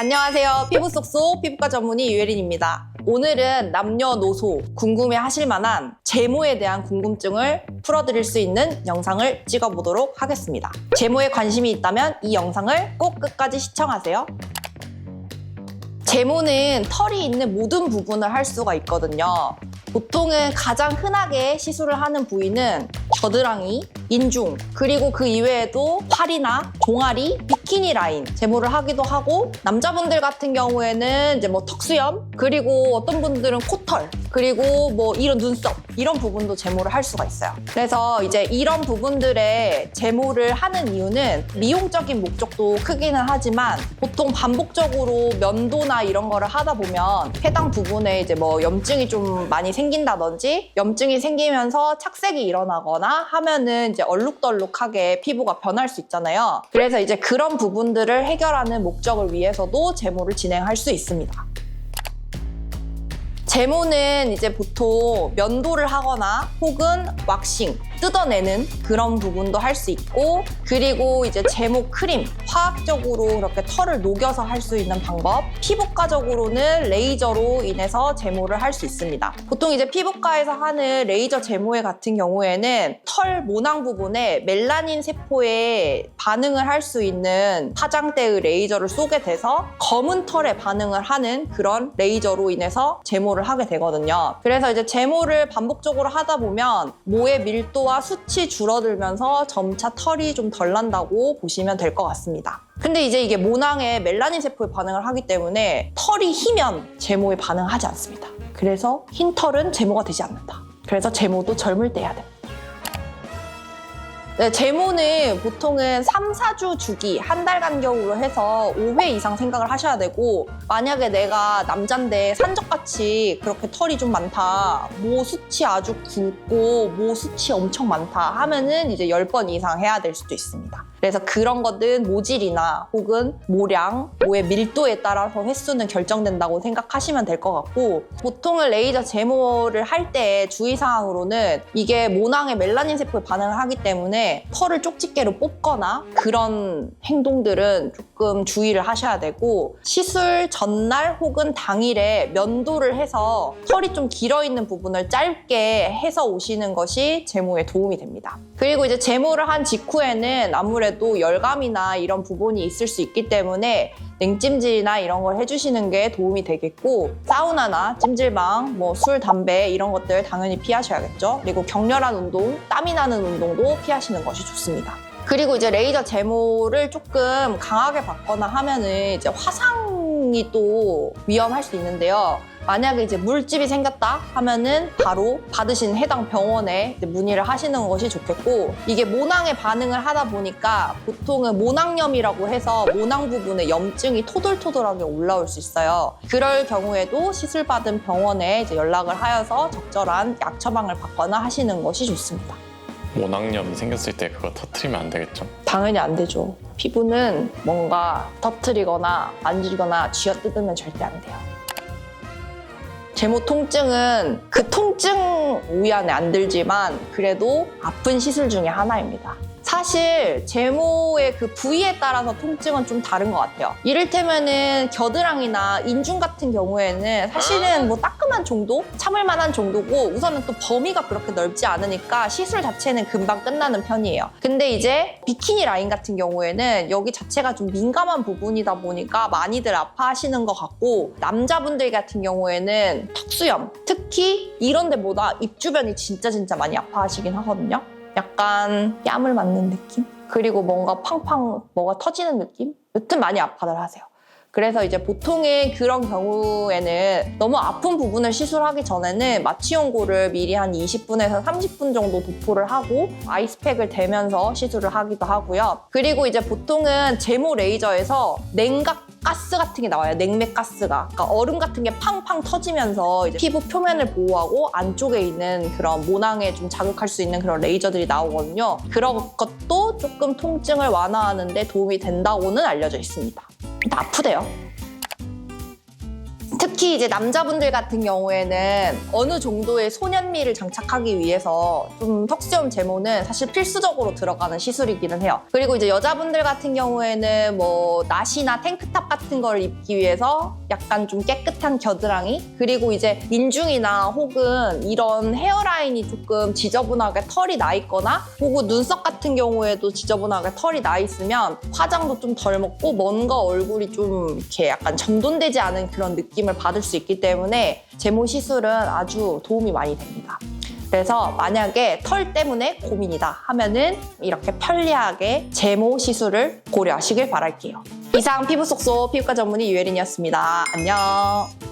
안녕하세요. 피부 쏙쏙 피부과 전문의 유혜린입니다. 오늘은 남녀노소 궁금해하실 만한 제모에 대한 궁금증을 풀어드릴 수 있는 영상을 찍어보도록 하겠습니다. 제모에 관심이 있다면 이 영상을 꼭 끝까지 시청하세요. 제모는 털이 있는 모든 부분을 할 수가 있거든요. 보통은 가장 흔하게 시술을 하는 부위는 겨드랑이, 인중, 그리고 그 이외에도 팔이나 종아리, 비키니 라인 제모를 하기도 하고, 남자분들 같은 경우에는 이제 뭐 턱수염, 그리고 어떤 분들은 코털, 그리고 뭐 이런 눈썹, 이런 부분도 제모를 할 수가 있어요. 그래서 이제 이런 부분들의 제모를 하는 이유는 미용적인 목적도 크기는 하지만, 보통 반복적으로 면도나 이런 거를 하다 보면 해당 부분에 이제 뭐 염증이 좀 많이 생긴다든지, 염증이 생기면서 착색이 일어나거나 하면은 이제 얼룩덜룩하게 피부가 변할 수 있잖아요. 그래서 이제 그런 부분들을 해결하는 목적을 위해서도 제모를 진행할 수 있습니다. 제모는 이제 보통 면도를 하거나 혹은 왁싱, 뜯어내는 그런 부분도 할 수 있고, 그리고 이제 제모 크림, 화학적으로 그렇게 털을 녹여서 할 수 있는 방법, 피부과적으로는 레이저로 인해서 제모를 할 수 있습니다. 보통 이제 피부과에서 하는 레이저 제모에 같은 경우에는 털 모낭 부분에 멜라닌 세포에 반응을 할 수 있는 화장대의 레이저를 쏘게 돼서 검은 털에 반응을 하는 그런 레이저로 인해서 제모를 하게 되거든요. 그래서 이제 제모를 반복적으로 하다 보면 모의 밀도와 숱이 줄어들면서 점차 털이 좀 덜 난다고 보시면 될 것 같습니다. 근데 이제 이게 모낭에 멜라닌 세포에 반응을 하기 때문에 털이 희면 제모에 반응하지 않습니다. 그래서 흰 털은 제모가 되지 않는다. 그래서 제모도 젊을 때 해야 됩니다. 네, 제모는 보통은 3, 4주 주기, 한 달 간격으로 해서 5회 이상 생각을 하셔야 되고, 만약에 내가 남잔데 산적같이 그렇게 털이 좀 많다, 모 숱이 아주 굵고 모 숱이 엄청 많다 하면은 이제 10번 이상 해야 될 수도 있습니다. 그래서 그런 것들은 모질이나 혹은 모량, 모의 밀도에 따라서 횟수는 결정된다고 생각하시면 될 것 같고, 보통은 레이저 제모를 할 때 주의사항으로는 이게 모낭에 멜라닌 세포에 반응을 하기 때문에 털을 쪽집게로 뽑거나 그런 행동들은 조금 주의를 하셔야 되고, 시술 전날 혹은 당일에 면도를 해서 털이 좀 길어있는 부분을 짧게 해서 오시는 것이 제모에 도움이 됩니다. 그리고 이제 제모를 한 직후에는 아무래도 열감이나 이런 부분이 있을 수 있기 때문에 냉찜질이나 이런 걸 해주시는 게 도움이 되겠고, 사우나나 찜질방, 뭐 술, 담배 이런 것들 당연히 피하셔야겠죠. 그리고 격렬한 운동, 땀이 나는 운동도 피하시는 것이 좋습니다. 그리고 이제 레이저 제모를 조금 강하게 받거나 하면은 이제 화상이 또 위험할 수 있는데요. 만약에 이제 물집이 생겼다 하면은 바로 받으신 해당 병원에 이제 문의를 하시는 것이 좋겠고, 이게 모낭에 반응을 하다 보니까 보통은 모낭염이라고 해서 모낭 부분에 염증이 토돌토돌하게 올라올 수 있어요. 그럴 경우에도 시술받은 병원에 이제 연락을 하여서 적절한 약 처방을 받거나 하시는 것이 좋습니다. 모낭염이 생겼을 때 그거 터트리면 안 되겠죠? 당연히 안 되죠. 피부는 뭔가 터트리거나 만지거나 쥐어뜯으면 절대 안 돼요. 제모 통증은 그 통증 위안에 안 들지만 그래도 아픈 시술 중에 하나입니다. 사실 제모의 그 부위에 따라서 통증은 좀 다른 것 같아요. 이를테면은 겨드랑이나 인중 같은 경우에는 사실은 뭐 따끔한 정도? 참을 만한 정도고, 우선은 또 범위가 그렇게 넓지 않으니까 시술 자체는 금방 끝나는 편이에요. 근데 이제 비키니 라인 같은 경우에는 여기 자체가 좀 민감한 부분이다 보니까 많이들 아파하시는 것 같고, 남자분들 같은 경우에는 턱수염, 특히 이런 데보다 입 주변이 진짜 많이 아파하시긴 하거든요. 약간 뺨을 맞는 느낌? 그리고 뭔가 팡팡 뭐가 터지는 느낌? 여튼 많이 아파들 하세요. 그래서 이제 보통의 그런 경우에는 너무 아픈 부분을 시술하기 전에는 마취연고를 미리 한 20분에서 30분 정도 도포를 하고 아이스팩을 대면서 시술을 하기도 하고요. 그리고 이제 보통은 제모 레이저에서 냉각 가스 같은 게 나와요. 냉맥 가스가. 그러니까 얼음 같은 게 팡팡 터지면서 이제 피부 표면을 보호하고 안쪽에 있는 그런 모낭에 좀 자극할 수 있는 그런 레이저들이 나오거든요. 그런 것도 조금 통증을 완화하는 데 도움이 된다고는 알려져 있습니다. 아프대요. 특히 이제 남자분들 같은 경우에는 어느 정도의 소년미를 장착하기 위해서 좀 턱수염 제모는 사실 필수적으로 들어가는 시술이기는 해요. 그리고 이제 여자분들 같은 경우에는 뭐 나시나 탱크탑 같은 걸 입기 위해서 약간 좀 깨끗한 겨드랑이, 그리고 이제 인중이나 혹은 이런 헤어라인이 조금 지저분하게 털이 나 있거나 혹은 눈썹 같은 경우에도 지저분하게 털이 나 있으면 화장도 좀 덜 먹고 뭔가 얼굴이 좀 이렇게 약간 정돈되지 않은 그런 느낌을 받을 수 있기 때문에 제모 시술은 아주 도움이 많이 됩니다. 그래서 만약에 털 때문에 고민이다 하면은 이렇게 편리하게 제모 시술을 고려하시길 바랄게요. 이상 피부 쏙쏙 피부과 전문의 유혜린이었습니다. 안녕.